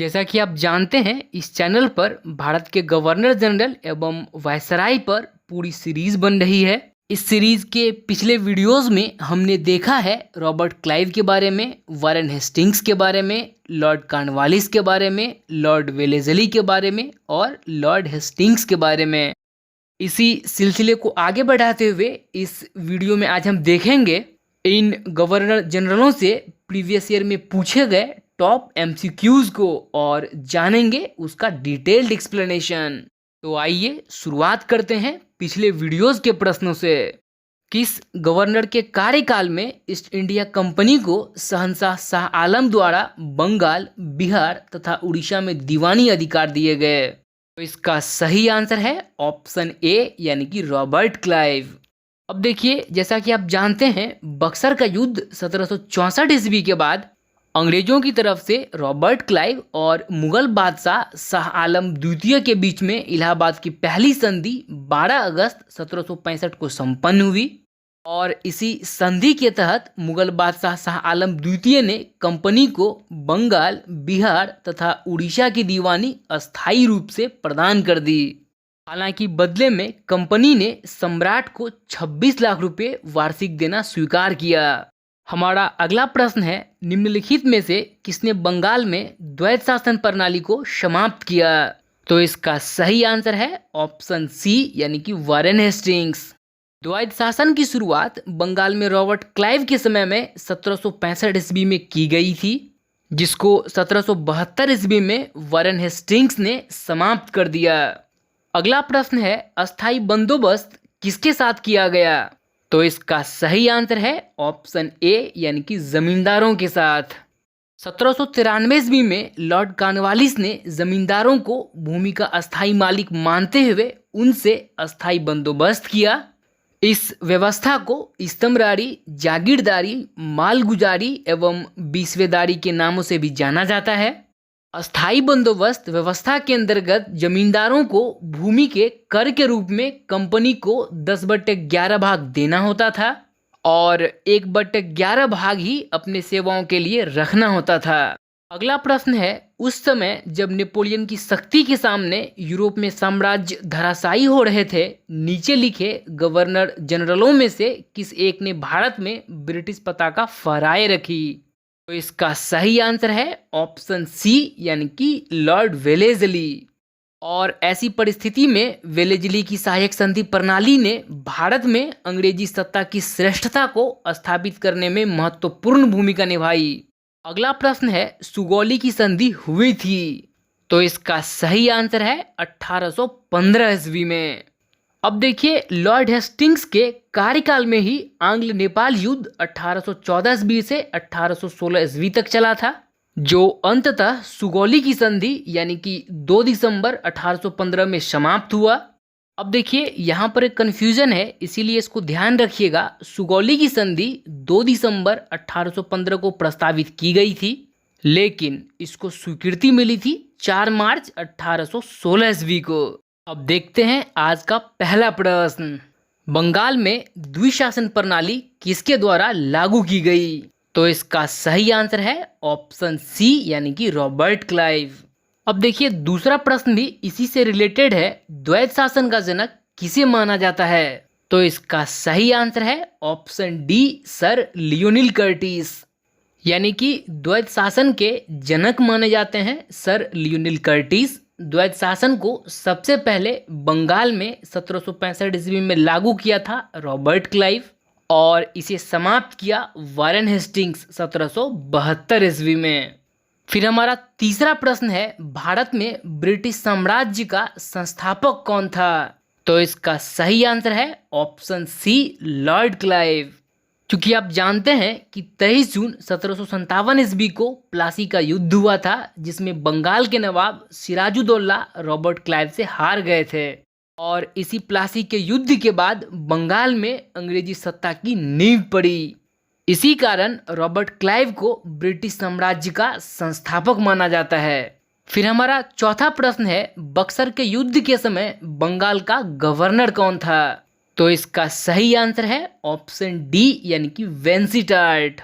जैसा कि आप जानते हैं, इस चैनल पर भारत के गवर्नर जनरल एवं वायसराय पर पूरी सीरीज बन रही है। इस सीरीज के पिछले वीडियोस में हमने देखा है रॉबर्ट क्लाइव के बारे में, वारेन हेस्टिंग्स के बारे में, लॉर्ड कॉर्नवालिस के बारे में, लॉर्ड वेलेज़ली के बारे में और लॉर्ड हेस्टिंग्स के बारे में। इसी सिलसिले को आगे बढ़ाते हुए इस वीडियो में आज हम देखेंगे इन गवर्नर जनरलों से प्रीवियस ईयर में पूछे गए टॉप एमसीक्यूज को और जानेंगे उसका डिटेल्ड एक्सप्लेनेशन। तो आइए शुरुआत करते हैं पिछले वीडियोस के प्रश्नों से। किस गवर्नर के कार्यकाल में ईस्ट इंडिया कंपनी को शहंशाह शाह आलम द्वारा बंगाल, बिहार तथा उड़ीसा में दीवानी अधिकार दिए गए? तो इसका सही आंसर है ऑप्शन ए यानी कि रॉबर्ट क्लाइव। अब देखिए, जैसा कि आप जानते हैं, बक्सर का युद्ध 1764 ईस्वी के बाद अंग्रेजों की तरफ से रॉबर्ट क्लाइव और मुगल बादशाह शाह आलम द्वितीय के बीच में इलाहाबाद की पहली संधि 12 अगस्त 1765 को संपन्न हुई और इसी संधि के तहत मुगल बादशाह शाह आलम द्वितीय ने कंपनी को बंगाल, बिहार तथा उड़ीसा की दीवानी अस्थायी रूप से प्रदान कर दी। हालांकि बदले में कंपनी ने सम्राट को 26 लाख रुपए वार्षिक देना स्वीकार किया। हमारा अगला प्रश्न है, निम्नलिखित में से किसने बंगाल में द्वैत शासन प्रणाली को समाप्त किया? तो इसका सही आंसर है ऑप्शन सी यानी कि वारेन हेस्टिंग्स। द्वैत शासन की शुरुआत बंगाल में रॉबर्ट क्लाइव के समय में 1765 ईस्वी में की गई थी, जिसको 1772 ईस्वी में वारेन हेस्टिंग्स ने समाप्त कर दिया। अगला प्रश्न है, अस्थायी बंदोबस्त किसके साथ किया गया? तो इसका सही आंसर है ऑप्शन ए यानी कि जमींदारों के साथ। 1793 ईस्वी में लॉर्ड कॉर्नवालिस ने जमींदारों को भूमि का अस्थायी मालिक मानते हुए उनसे अस्थायी बंदोबस्त किया। इस व्यवस्था को इस्तमरारी, जागीरदारी, मालगुजारी एवं बीसवेदारी के नामों से भी जाना जाता है। अस्थायी बंदोबस्त व्यवस्था के अंतर्गत जमींदारों को भूमि के कर के रूप में कंपनी को 10/11 भाग देना होता था और 1/11 भाग ही अपने सेवाओं के लिए रखना होता था। अगला प्रश्न है, उस समय जब नेपोलियन की शक्ति के सामने यूरोप में साम्राज्य धराशायी हो रहे थे, नीचे लिखे गवर्नर जनरलों में से किस एक ने भारत में ब्रिटिश पताका फहराए रखी? तो इसका सही आंसर है ऑप्शन सी यानी कि लॉर्ड वेलेज़ली। और ऐसी परिस्थिति में वेलेज़ली की सहायक संधि प्रणाली ने भारत में अंग्रेजी सत्ता की श्रेष्ठता को स्थापित करने में महत्वपूर्ण भूमिका निभाई। अगला प्रश्न है, सुगौली की संधि हुई थी? तो इसका सही आंसर है 1815 ईस्वी में। अब देखिए, लॉर्ड हेस्टिंग्स के कार्यकाल में ही आंग्ल नेपाल युद्ध 1814 ईस्वी से 1816 ईस्वी तक चला था, जो अंततः सुगौली की संधि यानी कि 2 दिसंबर 1815 में समाप्त हुआ। अब देखिए, यहाँ पर एक कन्फ्यूजन है, इसीलिए इसको ध्यान रखिएगा। सुगौली की संधि 2 दिसंबर 1815 को प्रस्तावित की गई थी, लेकिन इसको स्वीकृति मिली थी 4 मार्च 1816 ईस्वी को। अब देखते हैं आज का पहला प्रश्न, बंगाल में द्विशासन प्रणाली किसके द्वारा लागू की गई? तो इसका सही आंसर है ऑप्शन सी यानी कि रॉबर्ट क्लाइव। अब देखिए, दूसरा प्रश्न भी इसी से रिलेटेड है, द्वैत शासन का जनक किसे माना जाता है? तो इसका सही आंसर है option D sir Lionel Curtis, यानी कि द्वैत शासन के जनक माने जाते हैं सर लियोनिल कर्टिस। द्वैत शासन को सबसे पहले बंगाल में 1765 ईस्वी में लागू किया था रॉबर्ट क्लाइव और इसे समाप्त किया वारेन हेस्टिंग्स 1772 ईस्वी में। फिर हमारा तीसरा प्रश्न है, भारत में ब्रिटिश साम्राज्य का संस्थापक कौन था? तो इसका सही आंसर है ऑप्शन सी लॉर्ड क्लाइव। क्योंकि आप जानते हैं कि 23 जून 1757 ईस्वी को प्लासी का युद्ध हुआ था, जिसमें बंगाल के नवाब सिराजुद्दौला रॉबर्ट क्लाइव से हार गए थे और इसी प्लासी के युद्ध के बाद बंगाल में अंग्रेजी सत्ता की नींव पड़ी। इसी कारण रॉबर्ट क्लाइव को ब्रिटिश साम्राज्य का संस्थापक माना जाता है। फिर हमारा चौथा प्रश्न है, बक्सर के युद्ध के समय बंगाल का गवर्नर कौन था? तो इसका सही आंसर है ऑप्शन डी यानी कि वेंसीटार्ट।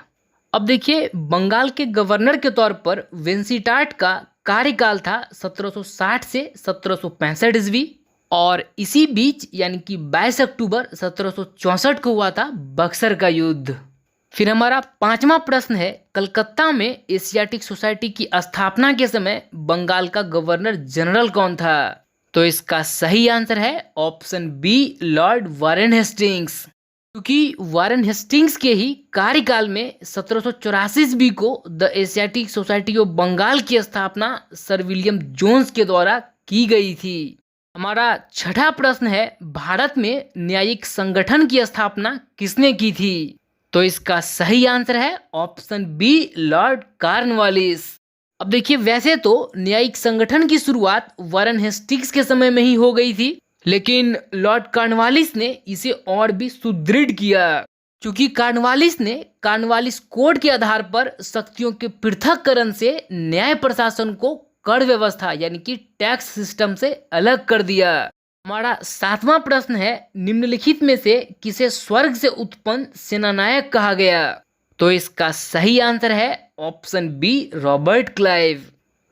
अब देखिए, बंगाल के गवर्नर के तौर पर वेंसीटार्ट का कार्यकाल था 1760 से 1765 ईस्वी, और इसी बीच यानी कि 22 अक्टूबर 1764 को हुआ था बक्सर का युद्ध। फिर हमारा पांचवा प्रश्न है, कलकत्ता में एशियाटिक सोसाइटी की स्थापना के समय बंगाल का गवर्नर जनरल कौन था? तो इसका सही आंसर है option B, Lord Warren Hastings. क्योंकि वारेन हेस्टिंग्स के ही कार्यकाल में 1784 ईस्वी को the Asiatic Society of Bengal की स्थापना सर विलियम जोन्स के द्वारा की गई थी। हमारा छठा प्रश्न है, भारत में न्यायिक संगठन की स्थापना किसने की थी? तो इसका सही आंसर है ऑप्शन बी, लॉर्ड कॉर्नवालिस। अब देखिए, वैसे तो न्यायिक संगठन की शुरुआत वारेन हेस्टिंग्स के समय में ही हो गई थी, लेकिन लॉर्ड कॉर्नवालिस ने इसे और भी सुदृढ़ किया, क्योंकि कॉर्नवालिस ने कॉर्नवालिस कोड के आधार पर शक्तियों के पृथक्करण से न्याय प्रशासन को कर व्यवस्था यानी कि टैक्स सिस्टम से अलग कर दिया। हमारा सातवां प्रश्न है, निम्नलिखित में से किसे स्वर्ग से उत्पन्न सेनानायक कहा गया? तो इसका सही आंसर है option B, Robert Clive.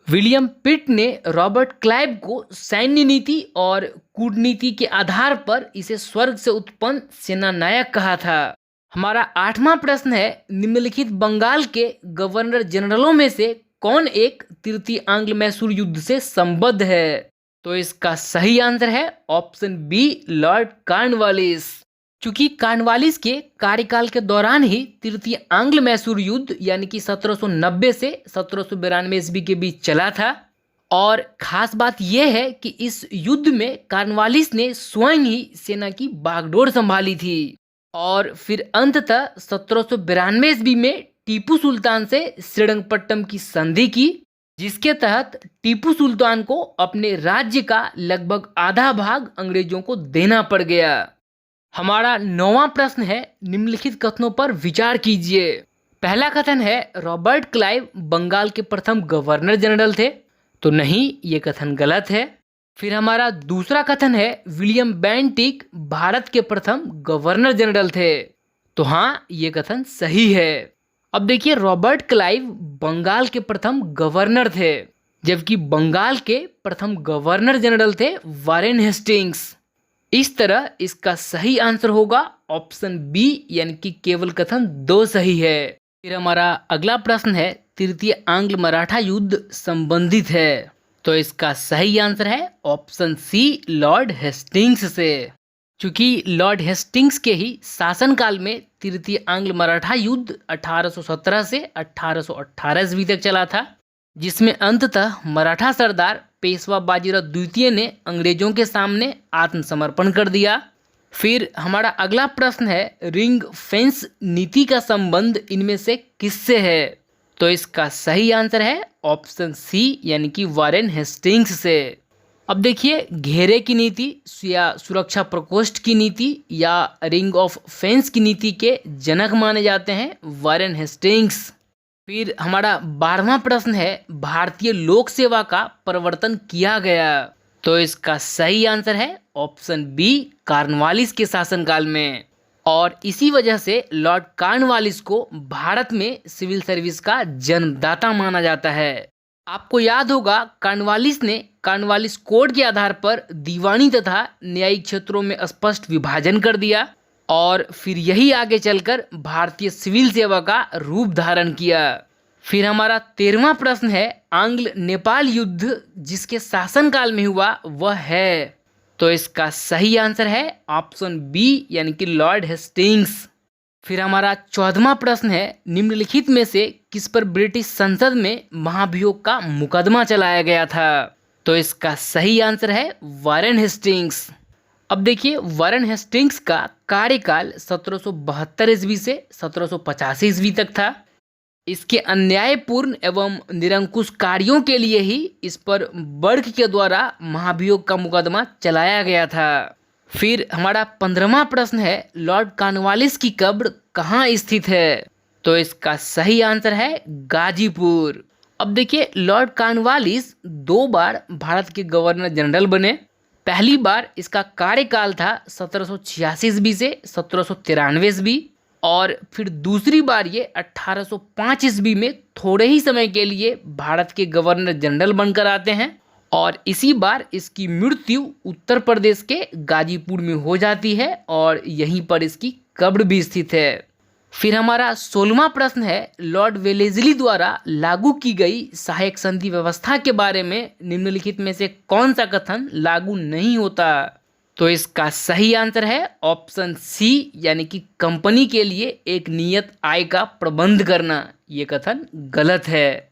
William Pitt ने रॉबर्ट क्लाइव को सैन्य नीति और कूटनीति के आधार पर इसे स्वर्ग से उत्पन्न सेनानायक कहा था। हमारा आठवां प्रश्न है, निम्नलिखित बंगाल के गवर्नर जनरलों में से कौन एक तृतीय आंग्ल मैसूर युद्ध से संबद्ध है? तो इसका सही आंसर है ऑप्शन बी, लॉर्ड कॉर्नवालिस। क्योंकि कॉर्नवालिस के कार्यकाल के दौरान ही तृतीय आंग्ल मैसूर युद्ध यानी कि 1790 से 1792 ईस्वी के बीच चला था। और खास बात यह है कि इस युद्ध में कॉर्नवालिस ने स्वयं ही सेना की बागडोर संभाली थी। और फिर अंततः 1792 ईस्वी में टीपू सुल्तान से श्रीरंगपट्टम की संधि की, जिसके तहत टीपू सुल्तान को अपने राज्य का लगभग आधा भाग अंग्रेजों को देना पड़ गया। हमारा नौवां प्रश्न है, निम्नलिखित कथनों पर विचार कीजिए। पहला कथन है, रॉबर्ट क्लाइव बंगाल के प्रथम गवर्नर जनरल थे। तो नहीं, ये कथन गलत है। फिर हमारा दूसरा कथन है, विलियम बेंटिक भारत के प्रथम गवर्नर जनरल थे। तो हाँ, ये कथन सही है। अब देखिए, रॉबर्ट क्लाइव बंगाल के प्रथम गवर्नर थे, जबकि बंगाल के प्रथम गवर्नर जनरल थे वारेन हेस्टिंग्स। इस तरह इसका सही आंसर होगा ऑप्शन बी, यानी कि केवल कथन 2 सही है। फिर हमारा अगला प्रश्न है, तृतीय आंग्ल मराठा युद्ध संबंधित है। तो इसका सही आंसर है ऑप्शन सी, लॉर्ड हेस्टिंग्स से। क्योंकि लॉर्ड हेस्टिंग्स के ही शासनकाल में तृतीय आंग्ल मराठा युद्ध 1817 से 1818 ईस्वी तक चला था, जिसमें अंततः मराठा सरदार पेशवा बाजीराव द्वितीय ने अंग्रेजों के सामने आत्मसमर्पण कर दिया। फिर हमारा अगला प्रश्न है, रिंग फेंस नीति का संबंध इनमें से किससे है? तो इसका सही आंसर है ऑप्शन सी, यानी कि वारेन हेस्टिंग्स से। अब देखिए, घेरे की नीति या सुरक्षा प्रकोष्ठ की नीति या रिंग ऑफ फेंस की नीति के जनक माने जाते हैं वारेन हेस्टिंग्स। फिर हमारा 12वां प्रश्न है, भारतीय लोक सेवा का प्रवर्तन किया गया। तो इसका सही आंसर है ऑप्शन बी, कॉर्नवालिस के शासनकाल में। और इसी वजह से लॉर्ड कॉर्नवालिस को भारत में सिविल सर्विस का जन्मदाता माना जाता है। आपको याद होगा, कॉर्नवालिस ने कॉर्नवालिस कोड के आधार पर दीवानी तथा न्यायिक क्षेत्रों में स्पष्ट विभाजन कर दिया, और फिर यही आगे चलकर भारतीय सिविल सेवा का रूप धारण किया। फिर हमारा 13वां प्रश्न है, आंग्ल नेपाल युद्ध जिसके शासनकाल में हुआ वह है। तो इसका सही आंसर है ऑप्शन बी, यानी कि लॉर्ड हेस्टिंग्स। फिर हमारा 14वां प्रश्न है, निम्नलिखित में से किस पर ब्रिटिश संसद में महाभियोग का मुकदमा चलाया गया था? तो इसका सही आंसर है वारेन हेस्टिंग्स। अब देखिए, वारेन हेस्टिंग्स का कार्यकाल 1772 ईस्वी से 1785 ईस्वी तक था। इसके अन्यायपूर्ण एवं निरंकुश कार्यों के लिए ही इस पर बर्ग के द्वारा महाभियोग का मुकदमा चलाया गया था। फिर हमारा 15वां प्रश्न है, लॉर्ड कॉर्नवालिस की कब्र कहाँ स्थित है? तो इसका सही आंसर है गाजीपुर। अब देखिए, लॉर्ड कॉर्नवालिस 2 बार भारत के गवर्नर जनरल बने। पहली बार इसका कार्यकाल था 1786 ईस्वी से 1793 ईस्वी, और फिर दूसरी बार ये 1805 ईस्वी में थोड़े ही समय के लिए भारत के गवर्नर जनरल बनकर आते हैं और इसी बार इसकी मृत्यु उत्तर प्रदेश के गाजीपुर में हो जाती है और यहीं पर इसकी कब्र भी स्थित है। फिर हमारा 16वां प्रश्न है, लॉर्ड वेलेस्ली द्वारा लागू की गई सहायक संधि व्यवस्था के बारे में निम्नलिखित में से कौन सा कथन लागू नहीं होता? तो इसका सही आंसर है ऑप्शन सी, यानी कि कंपनी के लिए एक नियत आय का प्रबंध करना। ये कथन गलत है।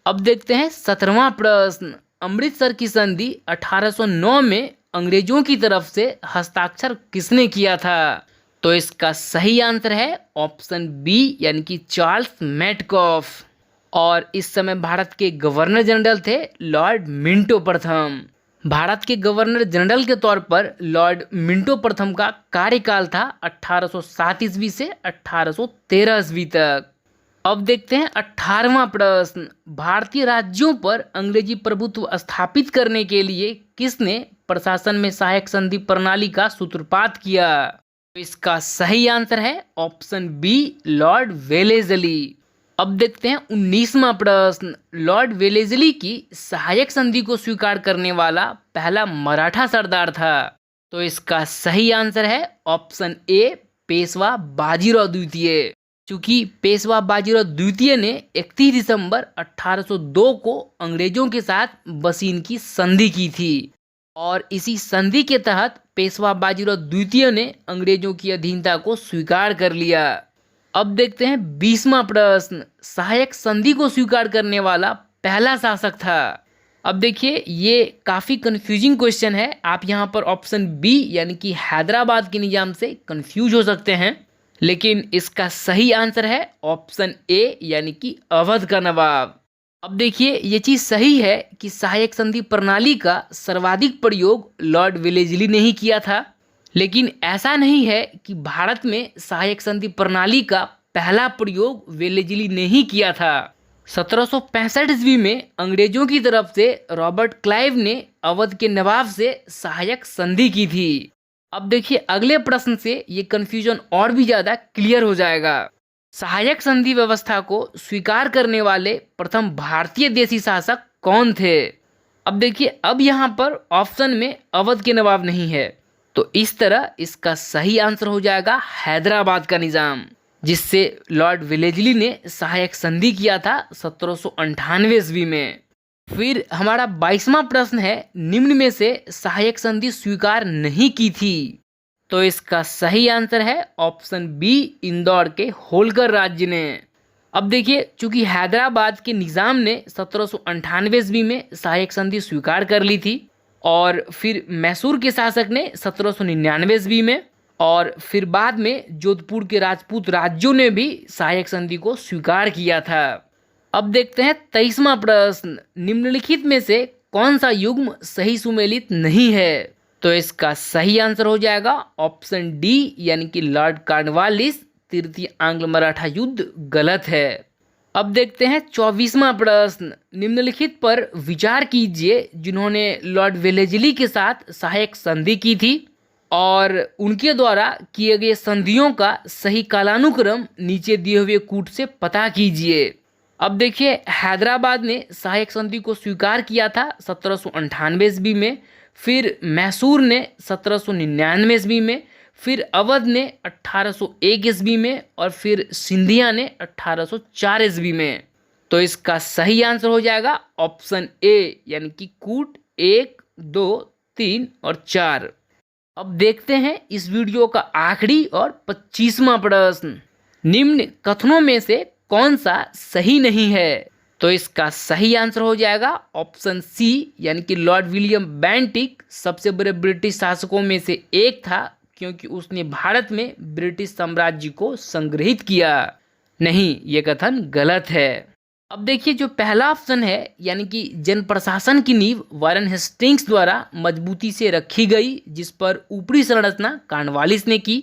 अब देखते हैं 17वां प्रश्न, अमृतसर की संधि 1809 में अंग्रेजों की तरफ से हस्ताक्षर किसने किया था? तो इसका सही आंसर है ऑप्शन बी, यानी कि चार्ल्स मेटकॉफ। और इस समय भारत के गवर्नर जनरल थे लॉर्ड मिंटो प्रथम। भारत के गवर्नर जनरल के तौर पर लॉर्ड मिंटो प्रथम का कार्यकाल था 1807 ईस्वी से 1813 ईस्वी तक। अब देखते हैं 18वां प्रश्न, भारतीय राज्यों पर अंग्रेजी प्रभुत्व स्थापित करने के लिए किसने प्रशासन में सहायक संधि प्रणाली का सूत्रपात किया? तो इसका सही आंसर है ऑप्शन बी, लॉर्ड वेलेस्ली। अब देखते हैं 19वां प्रश्न, लॉर्ड वेलेस्ली की सहायक संधि को स्वीकार करने वाला पहला मराठा सरदार था। तो इसका सही आंसर है ऑप्शन ए, पेशवा बाजीराव द्वितीय। चूंकि पेशवा बाजीराव द्वितीय ने 31 दिसंबर 1802 को अंग्रेजों के साथ बसीन की संधि की थी और इसी संधि के तहत पेशवा बाजीराव द्वितीय ने अंग्रेजों की अधीनता को स्वीकार कर लिया। अब देखते हैं 20वां प्रश्न, सहायक संधि को स्वीकार करने वाला पहला शासक था। अब देखिए ये काफ़ी कंफ्यूजिंग क्वेश्चन है। आप यहाँ पर ऑप्शन बी यानी कि हैदराबाद के निजाम से कंफ्यूज हो सकते हैं, लेकिन इसका सही आंसर है ऑप्शन ए यानी कि अवध का नवाब। अब देखिए ये चीज़ सही है कि सहायक संधि प्रणाली का सर्वाधिक प्रयोग लॉर्ड वेलेस्ली ने ही किया था, लेकिन ऐसा नहीं है कि भारत में सहायक संधि प्रणाली का पहला प्रयोग वेलेस्ली ने ही किया था। 1765 ईस्वी में अंग्रेजों की तरफ से रॉबर्ट क्लाइव ने अवध के नवाब से सहायक संधि की थी। अब देखिए अगले प्रश्न से ये कंफ्यूजन और भी ज़्यादा क्लियर हो जाएगा। सहायक संधि व्यवस्था को स्वीकार करने वाले प्रथम भारतीय देशी शासक कौन थे? अब देखिए अब यहाँ पर ऑप्शन में अवध के नवाब नहीं है, तो इस तरह इसका सही आंसर हो जाएगा हैदराबाद का निजाम, जिससे लॉर्ड वेलेस्ली ने सहायक संधि किया था 1798 ईस्वी में। फिर हमारा 22वां प्रश्न है, निम्न में से सहायक संधि स्वीकार नहीं की थी। तो इसका सही आंसर है ऑप्शन बी, इंदौर के होलकर राज्य ने। अब देखिए चूंकि हैदराबाद के निजाम ने 1798 ईस्वी में सहायक संधि स्वीकार कर ली थी और फिर मैसूर के शासक ने 1799 ईस्वी में और फिर बाद में जोधपुर के राजपूत राज्यों ने भी सहायक संधि को स्वीकार किया था। अब देखते हैं 23वां प्रश्न, निम्नलिखित में से कौन सा युग्म सही सुमेलित नहीं है? तो इसका सही आंसर हो जाएगा ऑप्शन डी यानी कि लॉर्ड कॉर्नवालिस तृतीय आंग्ल मराठा युद्ध गलत है। अब देखते हैं 24वां प्रश्न, निम्नलिखित पर विचार कीजिए जिन्होंने लॉर्ड वेलेस्ली के साथ सहायक संधि की थी और उनके द्वारा किए गए संधियों का सही कालानुक्रम नीचे दिए हुए कूट से पता कीजिए। अब देखिए हैदराबाद ने सहायक संधि को स्वीकार किया था 1798 ईस्वी में, फिर मैसूर ने 1799 ईस्वी में, फिर अवध ने 1801 ईस्वी में और फिर सिंधिया ने 1804 ईस्वी में। तो इसका सही आंसर हो जाएगा ऑप्शन ए यानी कि कूट 1, 2, 3 और 4। अब देखते हैं इस वीडियो का आखिरी और 25वां प्रश्न, निम्न कथनों में से कौन सा सही नहीं है? तो इसका सही आंसर हो जाएगा ऑप्शन सी यानी कि लॉर्ड विलियम बेंटिक सबसे बड़े ब्रिटिश शासकों में से एक था, क्योंकि उसने भारत में ब्रिटिश साम्राज्य को संग्रहित किया। नहीं, ये कथन गलत है। अब देखिए जो पहला ऑप्शन है यानी कि जन प्रशासन की नींव वारेन हेस्टिंग्स द्वारा मजबूती से रखी गई, जिस पर ऊपरी संरचना कॉर्नवालिस ने की,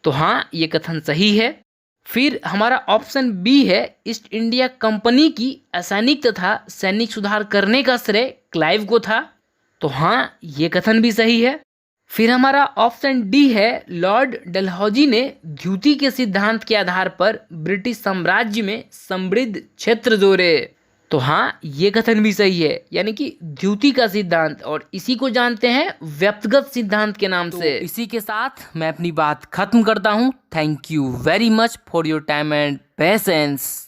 तो हाँ ये कथन सही है। फिर हमारा ऑप्शन बी है, ईस्ट इंडिया कंपनी की असैनिक तथा सैनिक सुधार करने का श्रेय क्लाइव को था, तो हाँ ये कथन भी सही है। फिर हमारा ऑप्शन डी है, लॉर्ड डलहौजी ने द्युति के सिद्धांत के आधार पर ब्रिटिश साम्राज्य में समृद्ध क्षेत्र जोड़े। तो हाँ, ये कथन भी सही है, यानी कि द्युति का सिद्धांत, और इसी को जानते हैं व्यक्तिगत सिद्धांत के नाम से। इसी के साथ मैं अपनी बात खत्म करता हूँ। Thank you very much for your time and patience.